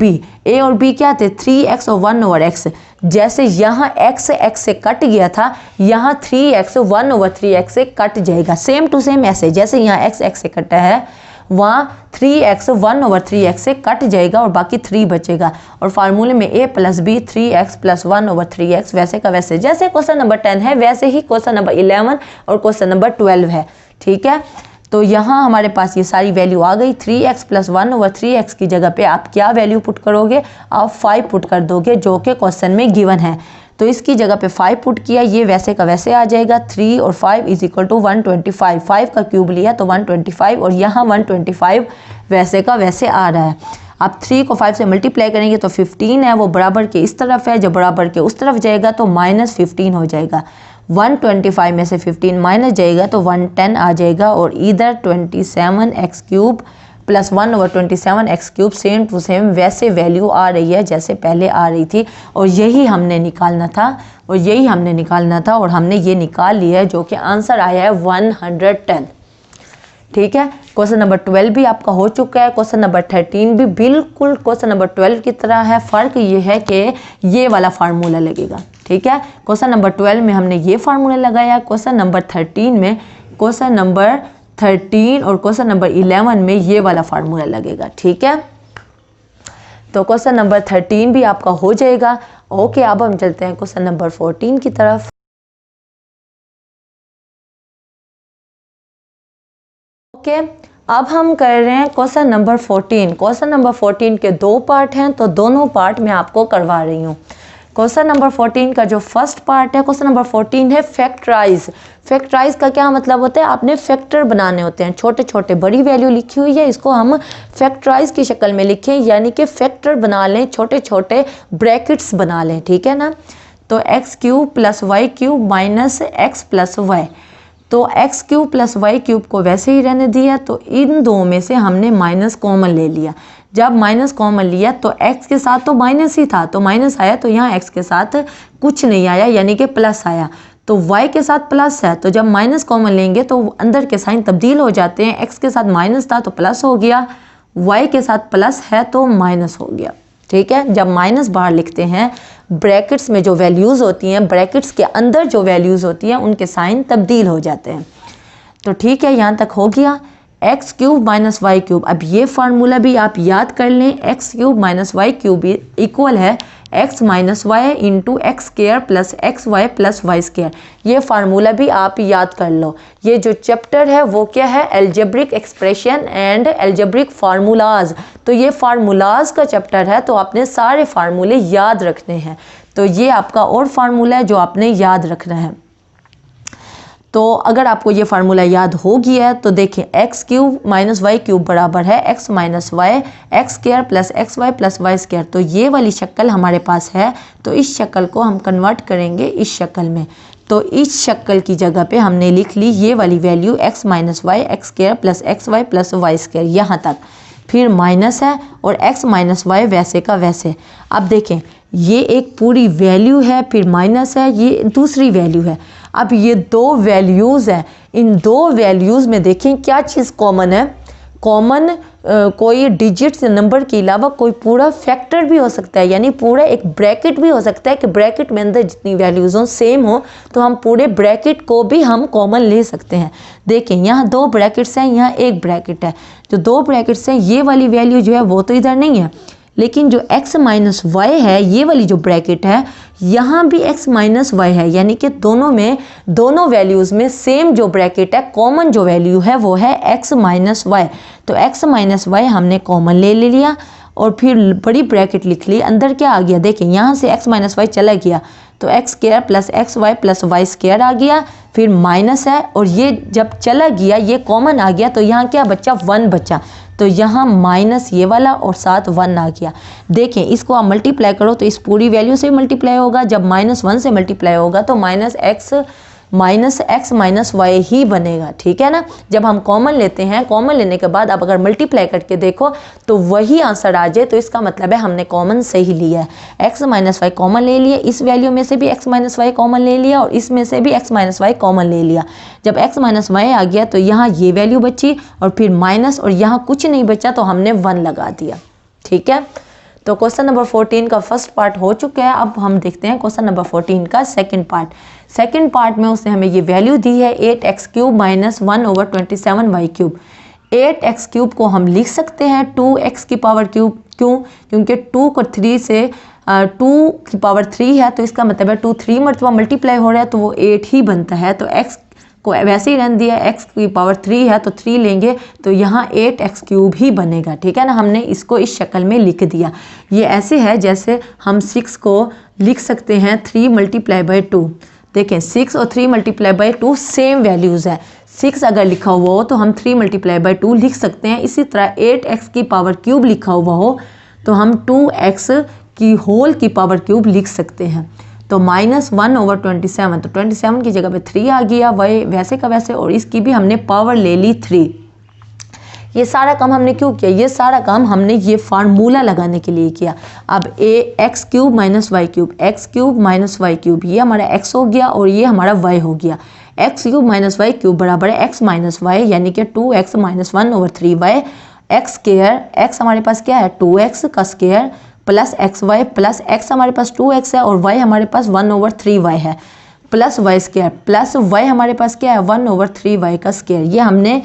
b क्या थे 3x और 1/x। जैसे यहाँ x से कट गया था, यहाँ 3x 1/3x से कट जाएगा। सेम टू सेम ऐसे जैसे यहाँ x से कटा है, वहाँ 3x 1/3x से कट जाएगा और बाकी 3 बचेगा। और फार्मूले में a + b 3x + 1/3x वैसे का वैसे, जैसे क्वेश्चन नंबर 10 है वैसे ही क्वेश्चन नंबर 11 और क्वेश्चन नंबर 12 है। ठीक है, तो यहाँ हमारे पास ये सारी वैल्यू आ गई। 3x + 1/3x की जगह पे आप क्या वैल्यू पुट करोगे, आप 5 पुट कर दोगे जो कि क्वेश्चन में गिवन है। तो इसकी जगह पे 5 पुट किया, ये वैसे का वैसे आ जाएगा। 3 और 5 = 125, 5 का क्यूब लिया तो 125 और यहाँ 125 वैसे का वैसे आ रहा है। आप 3 को 5 से मल्टीप्लाई करेंगे तो 15 है, वो बराबर के इस तरफ है, जब बराबर के उस तरफ जाएगा तो -15 हो जाएगा। 125 में से 15 माइनस जाएगा तो 110 आ जाएगा और इधर 27x³ + 1/27x³ same to same वैसे वैल्यू आ रही है जैसे पहले आ रही थी, और यही हमने निकालना था और हमने ये निकाल लिया है, जो कि आंसर आया है 110। ठीक है, क्वेश्चन नंबर 12 भी आपका हो चुका है। क्वेश्चन नंबर 13 भी बिल्कुल क्वेश्चन नंबर 12 की तरह है, फ़र्क ये है कि ये वाला फार्मूला लगेगा। ठीक है, क्वेश्चन नंबर 12 में हमने ये फार्मूला लगाया, क्वेश्चन नंबर 13 में, क्वेश्चन नंबर 13 और क्वेश्चन नंबर 11 में ये वाला फार्मूला लगेगा। ठीक है, तो क्वेश्चन नंबर 13 भी आपका हो जाएगा। ओके, अब हम चलते हैं क्वेश्चन नंबर 14 की तरफ। ओके, अब हम कर रहे हैं क्वेश्चन नंबर 14। क्वेश्चन नंबर 14 के 2 पार्ट हैं, तो दोनों पार्ट मैं आपको करवा रही हूँ। क्वेश्चन नंबर 14 का जो फर्स्ट पार्ट है, क्वेश्चन नंबर 14 है फैक्टराइज। फैक्टराइज का क्या मतलब होता है, आपने फैक्टर बनाने होते हैं, छोटे छोटे, बड़ी वैल्यू लिखी हुई है, इसको हम फैक्टराइज की शक्ल में लिखें, यानी कि फैक्टर बना लें, छोटे छोटे ब्रैकेट्स बना लें। ठीक है ना, तो x³ + y³ - x + y, तो x³ + y³ को वैसे ही रहने दिया, तो इन दो में से हमने माइनस कॉमन ले लिया। जब माइनस कॉमन लिया तो x के साथ तो माइनस ही था, तो माइनस आया, तो यहाँ x के साथ कुछ नहीं आया यानी कि प्लस आया, तो y के साथ प्लस है, तो जब माइनस कॉमन लेंगे तो अंदर के साइन तब्दील हो जाते हैं। x के साथ माइनस था तो प्लस हो गया, y के साथ प्लस है तो माइनस हो गया। ठीक है, जब माइनस बाहर लिखते हैं, ब्रैकेट्स में जो वैल्यूज़ होती हैं, ब्रैकेट्स के अंदर जो वैल्यूज़ होती हैं, उनके साइन तब्दील हो जाते हैं। तो ठीक है, यहाँ तक हो गया। x³ - y³, अब ये फार्मूला भी आप याद कर लें, x³ - y³ इक्वल है x - y × x² + xy + y²। ये फार्मूला भी आप याद कर लो। ये जो चैप्टर है वो क्या है, algebraic expression and algebraic formulas. तो ये फार्मूलाज का चैप्टर है, तो आपने सारे फार्मूले याद रखने हैं। तो ये आपका और फार्मूला है जो आपने याद रखना है। तो अगर आपको ये फार्मूला याद हो गया है तो देखें, x³ - y³ बराबर है x - y x² + xy + y²। तो ये वाली शक्ल हमारे पास है, तो इस शक्ल को हम कन्वर्ट करेंगे इस शक्ल में। तो इस शक्ल की जगह पे हमने लिख ली ये वाली value x - y x² + xy + y², यहाँ तक, फिर माइनस है और x - y वैसे का वैसे। अब देखें, ये एक पूरी वैल्यू है, फिर माइनस है, ये दूसरी वैल्यू है। अब ये दो वैल्यूज़ हैं, इन दो वैल्यूज़ में देखें क्या चीज़ कॉमन है। कॉमन कोई डिजिट्स नंबर के अलावा कोई पूरा फैक्टर भी हो सकता है, यानी पूरा एक ब्रैकेट भी हो सकता है कि ब्रैकेट में अंदर जितनी वैल्यूज़ हों सेम हो, तो हम पूरे ब्रैकेट को भी हम कॉमन ले सकते हैं। देखें, यहाँ 2 ब्रैकेट्स हैं, यहाँ एक ब्रैकेट है। जो 2 ब्रैकेट्स हैं, ये वाली वैल्यू जो है वो तो इधर नहीं है, लेकिन जो x - y है, ये वाली जो ब्रैकेट है, यहाँ भी x - y है, यानी कि दोनों में, दोनों वैल्यूज़ में सेम जो ब्रैकेट है, कॉमन जो वैल्यू है वो है x - y। तो x - y हमने कॉमन ले लिया और फिर बड़ी ब्रैकेट लिख ली। अंदर क्या आ गया, देखें, यहाँ से x - y चला गया तो x² + xy + y² आ गया, फिर माइनस है और ये जब चला गया, ये कॉमन आ गया, तो यहाँ क्या बचा, 1 बचा। तो यहाँ माइनस ये वाला और साथ 1 आ गया। देखें, इसको आप मल्टीप्लाई करो तो इस पूरी वैल्यू से मल्टीप्लाई होगा, जब -1 से मल्टीप्लाई होगा तो -x minus x minus why he बनेगा, ठीक है ना। जब हम कॉमन लेते हैं, कॉमन लेने के बाद अब अगर मल्टीप्लाई करके देखो तो वही आंसर आ जाए तो इसका मतलब है हमने कॉमन सही लिया है। एक्स माइनस वाई कॉमन ले लिया, इस वैल्यू में से भी एक्स माइनस वाई कॉमन ले लिया और इसमें से भी एक्स माइनस वाई कॉमन ले लिया। जब एक्स माइनस वाई आ गया तो यहाँ ये वैल्यू बची और फिर माइनस, और यहाँ कुछ नहीं बचा तो हमने 1 लगा दिया, ठीक है। तो क्वेश्चन नंबर 14 का फर्स्ट पार्ट हो चुका है। अब हम देखते हैं क्वेश्चन नंबर 14 का सेकंड पार्ट। सेकंड पार्ट में उसने हमें ये वैल्यू दी है 8x cube minus 1/27y cube. 8x cube को हम लिख सकते हैं 2x की पावर क्यूब, क्यों? क्योंकि 2 को 3 से 2 की पावर 3 है तो इसका मतलब है 2 3 मरतबा मल्टीप्लाई हो रहा है तो वो 8 ही बनता है। तो x को वैसे ही रहने दिया, x की पावर 3 है तो 3 लेंगे तो यहाँ 8x क्यूब ही बनेगा, ठीक है ना। हमने इसको इस शक्ल में लिख दिया। ये ऐसे है जैसे हम 6 को लिख सकते हैं 3 × 2। देखें 6 और 3 × 2 सेम वैल्यूज़ है। 6 अगर लिखा हुआ हो तो हम 3 × 2 लिख सकते हैं। इसी तरह 8x की पावर क्यूब लिखा हुआ हो तो हम 2x की होल की पावर क्यूब लिख सकते हैं। तो -1/27, तो 27 की जगह पे 3 आ गया, वही वैसे का वैसे, और इसकी भी हमने पावर ले ली 3। ये सारा काम हमने क्यों किया? ये सारा काम हमने ये फार्मूला लगाने के लिए किया। अब x cube minus y cube, x cube minus y cube, ये हमारा x हो गया और ये हमारा y हो गया। X cube minus y cube बराबर है x माइनस वाई, यानी कि 2x minus 1/3y x square. x हमारे पास क्या है 2x का square plus x y plus x हमारे पास 2x है और y हमारे पास 1/3y है plus y square plus y हमारे पास क्या है 1/3y का स्केयर। ये हमने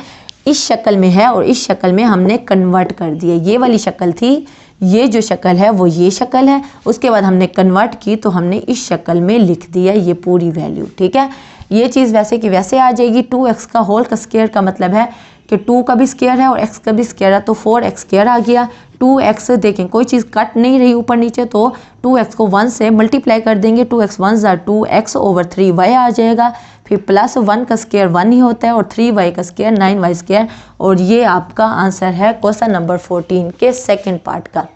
इस शक्ल में है और इस शक्ल में हमने कन्वर्ट कर दिया। ये वाली शक्ल थी, ये जो शक्ल है वो ये शक्ल है, उसके बाद हमने कन्वर्ट की तो हमने इस शक्ल में लिख दिया ये पूरी वैल्यू, ठीक है। ये चीज़ वैसे कि वैसे आ जाएगी। 2x का होल का स्केयर का मतलब है कि 2 का भी स्केयर है और x का भी स्केयर है, तो 4x स्केयर आ गया। 2x देखें कोई चीज़ कट नहीं रही ऊपर नीचे, तो 2x को 1 से मल्टीप्लाई कर देंगे, 2x 1 = 2x/3y आ जाएगा। फिर प्लस 1 का स्केयर 1 ही होता है और 3y का स्केयर 9y स्केयर। और ये आपका आंसर है क्वेश्चन नंबर 14 के सेकेंड पार्ट का।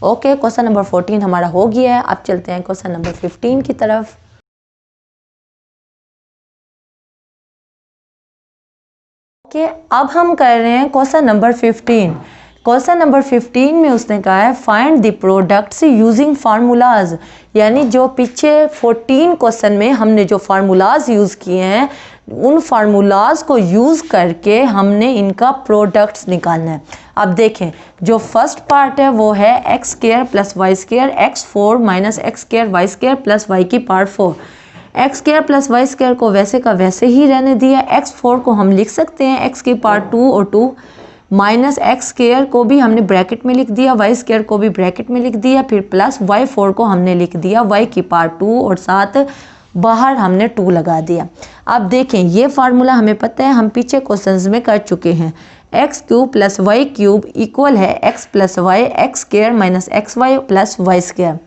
ओके, क्वेश्चन नंबर 14 हमारा हो गया है। अब चलते हैं क्वेश्चन नंबर 15 की तरफ। ओके, अब हम कर रहे हैं क्वेश्चन नंबर 15। क्वेश्चन नंबर 15 में उसने कहा है find the products using formulas, यानी जो पीछे 14 क्वेश्चन में हमने जो फार्मूलाज यूज़ किए हैं उन फार्मूलाज को यूज़ करके हमने इनका प्रोडक्ट्स निकालना है। अब देखें जो फर्स्ट पार्ट है वो है x square plus y square x4 minus x square y square plus y की power 4। X square plus y square को वैसे का वैसे ही रहने दिया। x4 को हम लिख सकते हैं x की पावर 2 और 2 माइनस एक्स स्क्वायर को भी हमने ब्रैकेट में लिख दिया, वाई स्क्वायर को भी ब्रैकेट में लिख दिया, फिर प्लस y4 को हमने लिख दिया y की पावर 2 और साथ बाहर हमने 2 लगा दिया। अब देखें ये फार्मूला हमें पता है, हम पीछे क्वेश्चंस में कर चुके हैं। X cube plus y cube equal है x plus y x square minus x y plus y square.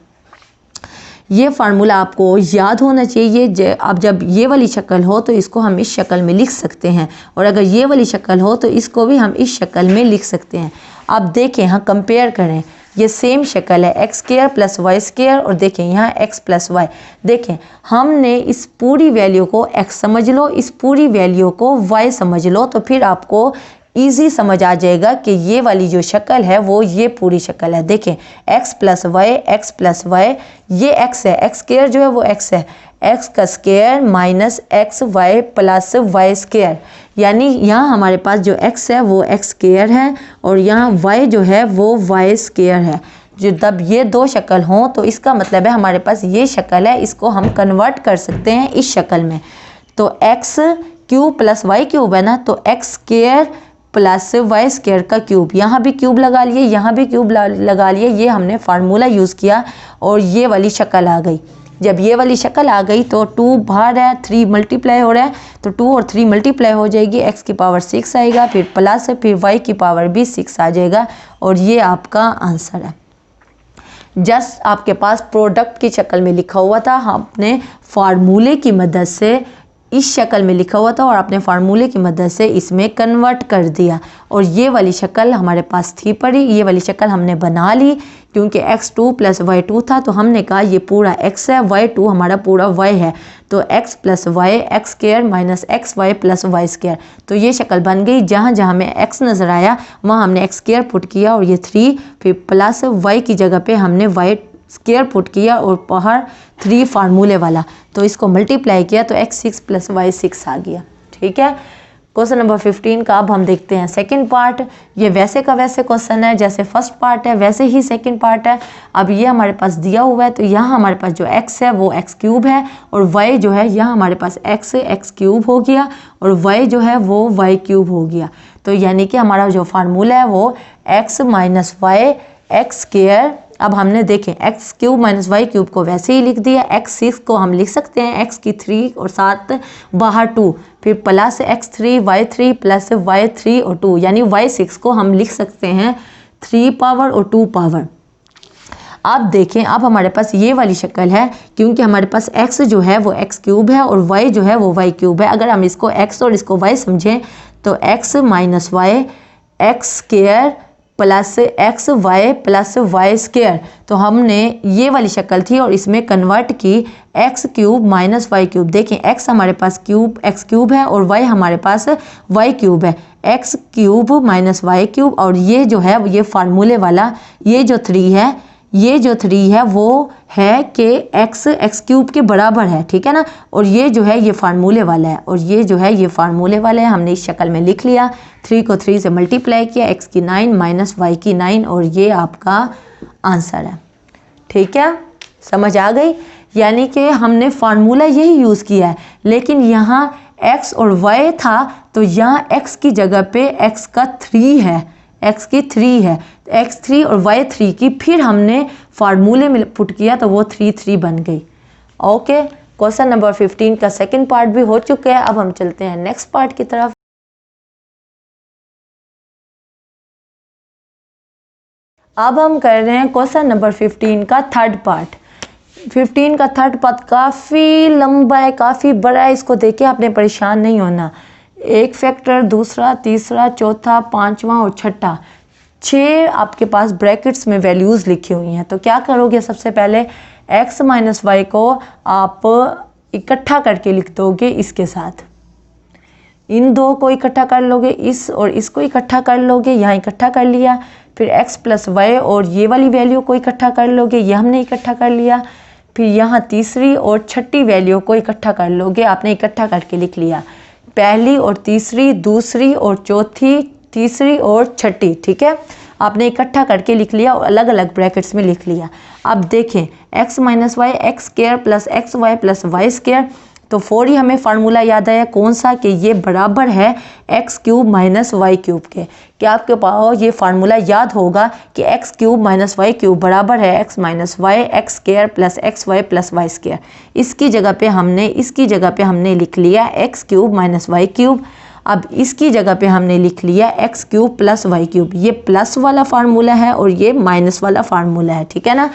ये फार्मूला आपको याद होना चाहिए। अब जब ये वाली शक्ल हो तो इसको हम इस शक्ल में लिख सकते हैं, और अगर ये वाली शक्ल हो तो इसको भी हम इस शक्ल में लिख सकते हैं। अब देखें हाँ कंपेयर करें, ये सेम शक्ल है x square plus y square, और देखें यहाँ एक्स प्लस वाई। देखें हमने इस पूरी वैल्यू को एक्स समझ लो, इस पूरी वैल्यू को वाई समझ लो, तो फिर आपको इजी समझ आ जाएगा कि ये वाली जो शक्ल है वो ये पूरी शक्ल है। देखें एक्स प्लस वाई, ये एक्स है, एक्स स्क्वायर जो है वो एक्स है, एक्स का square minus x y plus y square, यानी यहाँ हमारे पास जो एक्स है वो एक्स स्क्वायर है और यहाँ वाई जो है वो वाई स्क्वायर है। जो जब ये दो शक्ल हों तो इसका मतलब है हमारे पास ये शक्ल है, इसको हम कन्वर्ट कर सकते हैं इस शक्ल में। तो x cube plus y cube है ना, तो x square plus y square का क्यूब, यहाँ भी क्यूब लगा लिए, यहाँ भी क्यूब लगा लिए, ये हमने फार्मूला यूज़ किया और ये वाली शक्ल आ गई। जब ये वाली शक्ल आ गई तो 2 बाहर है, 3 मल्टीप्लाई हो रहा है, तो 2 और 3 मल्टीप्लाई हो जाएगी, x की पावर 6 आएगा, फिर प्लस फिर y की पावर भी 6 आ जाएगा, और ये आपका आंसर है। जस्ट आपके पास प्रोडक्ट की शक्ल में लिखा हुआ था, आपने फार्मूले की मदद से इस शक्ल में लिखा हुआ था और आपने फार्मूले की मदद से इसमें कन्वर्ट कर दिया और ये वाली शक्ल हमारे पास थी पड़ी, ये वाली शक्ल हमने बना ली क्योंकि x2 + y2 था। तो हमने कहा ये पूरा x है, y2 हमारा पूरा y है, तो x + y x² - xy + y²। तो ये शक्ल बन गई। जहाँ जहाँ हमें x नज़र आया वहाँ हमने x² पुट किया और ये 3, फिर प्लस y की जगह पे हमने y² पुट किया और बाहर 3 फार्मूले वाला, तो इसको मल्टीप्लाई किया तो x6 + y6 आ गया। ठीक है, क्वेश्चन नंबर 15 का अब हम देखते हैं सेकंड पार्ट। ये वैसे का वैसे क्वेश्चन है, जैसे फर्स्ट पार्ट है वैसे ही सेकंड पार्ट है। अब ये हमारे पास दिया हुआ है, तो यहाँ हमारे पास जो x है वो x³ है और y जो है यहाँ हमारे पास x³ हो गया और y जो है वो y³ हो गया। तो यानी कि हमारा जो फार्मूला है वो x - y x²। अब हमने देखें x³ - y³ को वैसे ही लिख दिया, x6 को हम लिख सकते हैं x की 3 और 7 बाहर 2, फिर plus x3 y3 plus y3 और 2, यानी y6 को हम लिख सकते हैं 3 पावर और 2 पावर। अब देखें, अब हमारे पास ये वाली शक्ल है क्योंकि हमारे पास x जो है वो x³ है और y जो है वो y³ है। अगर हम इसको x और इसको y समझें तो x - y x² plus xy plus y²। तो हमने ये वाली शक्ल थी और इसमें कन्वर्ट की x³ - y³। देखें x हमारे पास x³ है और y हमारे पास y³ है, x³ - y³ और ये जो है ये फार्मूले वाला ये जो 3 है वो है कि x x³ के बराबर है। ठीक है ना, और ये जो है ये फार्मूले वाला है और ये जो है ये फार्मूले वाला है। हमने इस शक्ल में लिख लिया, 3 को 3 से मल्टीप्लाई किया, x की 9 माइनस y की 9 और ये आपका आंसर है। ठीक है, समझ आ गई। यानी कि हमने फार्मूला यही यूज़ किया है, लेकिन यहाँ x और y था तो यहाँ x की जगह पे x का 3 है, x की 3 है, x3 और y3 की फिर हमने फार्मूले में पुट किया तो वो 3 बन गई। ओके, क्वेश्चन नंबर 15 का सेकंड पार्ट भी हो चुका है। अब हम चलते हैं नेक्स्ट पार्ट की तरफ। अब हम कर रहे हैं क्वेश्चन नंबर 15 का थर्ड पार्ट। 15 का थर्ड पार्ट काफ़ी लंबा है, काफ़ी बड़ा है, इसको देख के आपने परेशान नहीं होना। एक फैक्टर, दूसरा, तीसरा, चौथा, पांचवा और छठा, 6 आपके पास ब्रैकेट्स में वैल्यूज़ लिखी हुई हैं। तो क्या करोगे, सबसे पहले x - y को आप इकट्ठा करके लिख दोगे इसके साथ, इन दो को इकट्ठा कर लोगे, इस और इसको इकट्ठा कर लोगे, यहाँ इकट्ठा कर लिया। फिर x + y और ये वाली वैल्यू को इकट्ठा कर लोगे, ये हमने इकट्ठा कर लिया। फिर यहाँ तीसरी और छठी वैल्यू को इकट्ठा कर लोगे, आपने इकट्ठा करके लिख लिया। पहली और तीसरी, दूसरी और चौथी, तीसरी और छठी, ठीक है, आपने इकट्ठा करके लिख लिया और अलग अलग ब्रैकेट्स में लिख लिया। अब देखें x - y x² plus xy plus y², तो 4 ही हमें फार्मूला याद आया, कौन सा, कि ये बराबर है x³ - y³ के। क्या आपके पास ये फार्मूला याद होगा कि x³ - y³ बराबर है x - y x² plus xy plus y²। इसकी जगह पे हमने लिख लिया x³ - y³। अब इसकी जगह पे हमने लिख लिया x³ प्लस y³। ये प्लस वाला फार्मूला है और ये माइनस वाला फार्मूला है, ठीक है ना।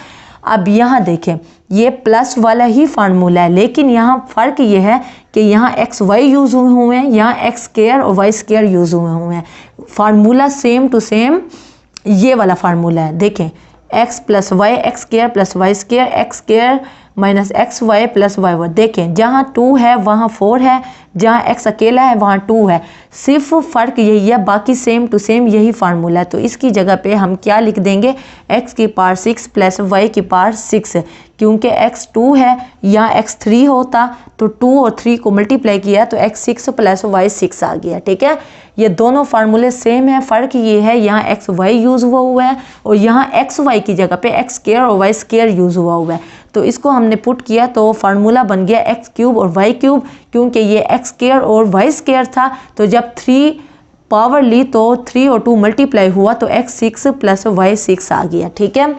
अब यहाँ देखें, ये प्लस वाला ही फार्मूला है, लेकिन यहाँ फ़र्क ये है कि यहाँ एक्स वाई यूज़ हुए हैं, यहाँ x² और y² यूज़ हुए हैं। फार्मूला सेम टू सेम ये वाला फार्मूला है। देखें, x + y x² plus y², x² minus xy plus y1। देखें, जहाँ 2 है वहाँ 4 है, जहाँ x अकेला है वहाँ 2 है, सिर्फ फ़र्क यही है, बाकी सेम टू सेम यही फार्मूला है। तो इसकी जगह पे हम क्या लिख देंगे, x की पावर 6 प्लस y की पावर 6, क्योंकि x 2 है, यहाँ x 3 होता तो 2 और 3 को मल्टीप्लाई किया तो x 6 प्लस y 6 आ गया, ठीक है। ये दोनों फार्मूले सेम है, फ़र्क ये है यहाँ एक्स वाई यूज़ हुआ है और यहाँ एक्स वाई की जगह पे x² और y² यूज़ हुआ है। तो इसको हमने पुट किया तो फार्मूला बन गया x³ और y³, क्योंकि ये x² और y² था। तो जब 3 पावर ली तो 3 और 2 मल्टीप्लाई हुआ तो x 6 प्लस y 6 आ गया, ठीक है।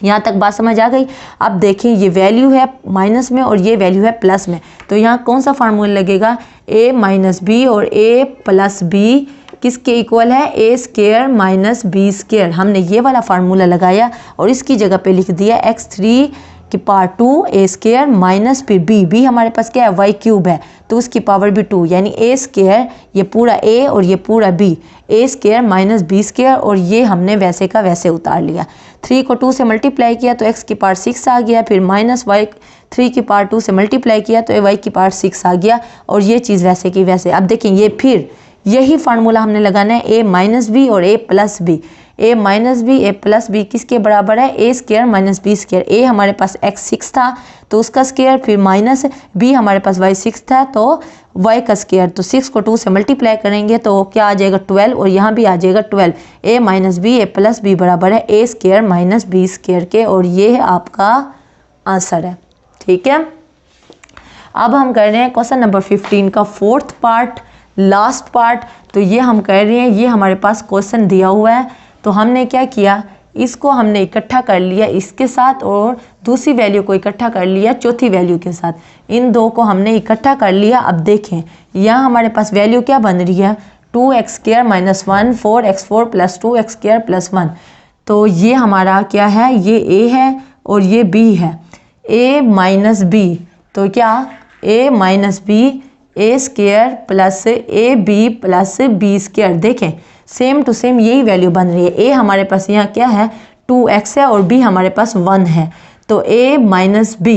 यहाँ तक बात समझ आ गई। अब देखें, ये वैल्यू है माइनस में और ये वैल्यू है प्लस में, तो यहाँ कौन सा फार्मूला लगेगा, a माइनस बी और a प्लस बी किसके इक्वल है, a² माइनस b²। हमने ये वाला फार्मूला लगाया और इसकी जगह पे लिख दिया x3 की पावर 2 ए स्क्वायर माइनस फिर बी हमारे पास क्या है वाई क्यूब है तो उसकी पावर भी 2 यानी ए स्क्वायर ये पूरा ए और ये पूरा बी ए स्क्वायर माइनस बी स्क्वायर और ये हमने वैसे का वैसे उतार लिया। 3 को 2 से मल्टीप्लाई किया तो x की पावर 6 आ गया, फिर माइनस वाई 3 की पावर 2 से मल्टीप्लाई किया तो y की पावर 6 आ गया और ये चीज़ वैसे की वैसे। अब देखें ये फिर यही फार्मूला हमने लगाना है a माइनस बी और a plus b. a minus b a plus b किसके बराबर है a square minus b square. a हमारे पास x 6 था तो उसका स्क्वायर फिर माइनस b हमारे पास y 6 था तो y का स्क्वायर। तो 6 को 2 से मल्टीप्लाई करेंगे तो क्या आ जाएगा 12 और यहाँ भी आ जाएगा 12। a minus b a plus b बराबर है a square minus b square के और ये आपका आंसर है। ठीक है, अब हम कर रहे हैं क्वेश्चन नंबर 15 का फोर्थ पार्ट लास्ट पार्ट। तो ये हम कर रहे हैं, ये हमारे पास क्वेश्चन दिया हुआ है तो हमने क्या किया इसको हमने इकट्ठा कर लिया इसके साथ और दूसरी वैल्यू को इकट्ठा कर लिया चौथी वैल्यू के साथ, इन दो को हमने इकट्ठा कर लिया। अब देखें यहाँ हमारे पास वैल्यू क्या बन रही है 2x square minus 1 4x4 plus 2x square plus 1। तो ये हमारा क्या है ये a है और ये b है a माइनस b तो क्या a minus b a square plus a B plus B square. देखें सेम टू सेम यही वैल्यू बन रही है। ए हमारे पास यहाँ क्या है 2x है और बी हमारे पास 1 है तो a माइनस बी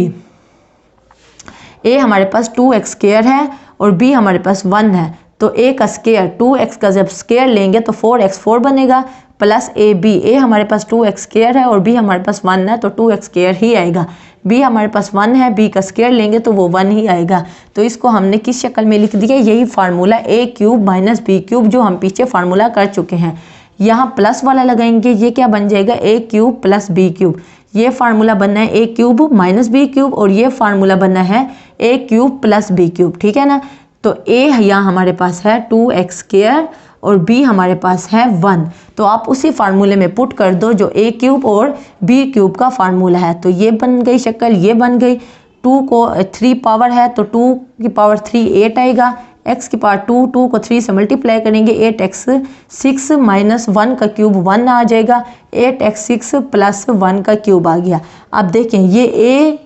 ए हमारे पास 2x स्क्वायर है और b हमारे पास 1 है तो a का स्क्वायर 2x का जब स्क्वायर लेंगे तो 4x4 बनेगा प्लस ए हमारे पास 2x स्क्वायर है और b हमारे पास 1 है तो 2x स्क्वायर ही आएगा। b हमारे पास 1 है b का स्क्वायर लेंगे तो वो 1 ही आएगा। तो इसको हमने किस शक्ल में लिख दिया यही formula a cube minus b cube जो हम पीछे फार्मूला कर चुके हैं। यहाँ प्लस वाला लगाएंगे ये क्या बन जाएगा a cube plus b cube. ये फार्मूला बनना है a cube minus b cube और ये फार्मूला बनना है a cube plus b cube. ठीक है ना, तो a यहाँ हमारे पास है 2x स्क्वायर और b हमारे पास है 1 तो आप उसी फार्मूले में पुट कर दो जो a क्यूब और b क्यूब का फार्मूला है। तो ये बन गई शक्ल, ये बन गई। 2 को 3 पावर है तो 2 की पावर 3 8 आएगा, x की पावर 2 को 3 से मल्टीप्लाई करेंगे 8x 6 माइनस 1 का क्यूब 1 आ जाएगा 8x 6 प्लस 1 का क्यूब आ गया। अब देखें ये a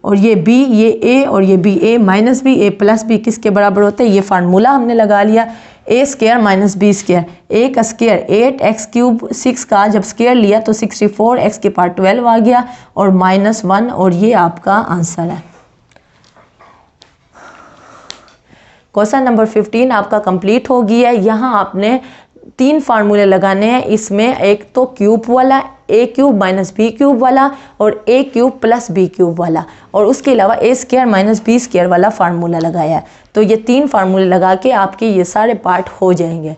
और ये b ये a और ये b a minus b a plus b किसके बराबर होता है ये फार्मूला हमने लगा लिया a square minus b square. a का स्क्वायर 8x क्यूब 6 का जब स्क्वायर लिया तो 64 x के पावर 12 आ गया और माइनस 1 और ये आपका आंसर है। क्वेश्चन नंबर 15 आपका कंप्लीट हो गया है। यहाँ आपने 3 फार्मूले लगाने हैं, इसमें एक तो क्यूब वाला a cube minus b cube वाला और a cube plus b cube वाला और उसके अलावा a square minus b square वाला फार्मूला लगाया है। तो ये 3 फार्मूले लगा के आपके ये सारे पार्ट हो जाएंगे।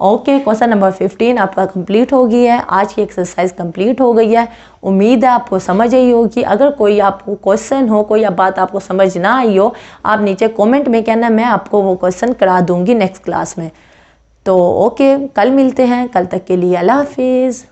ओके, क्वेश्चन नंबर 15 आपका कंप्लीट हो गया है। आज की एक्सरसाइज कंप्लीट हो गई है। उम्मीद है आपको समझ आई होगी। अगर कोई आपको क्वेश्चन हो, कोई बात आपको समझ ना आई हो, आप नीचे कमेंट में कहना, मैं आपको वो क्वेश्चन करा दूंगी नेक्स्ट क्लास में। तो ओके, कल मिलते हैं। कल तक के लिए अल्लाह हाफिज़।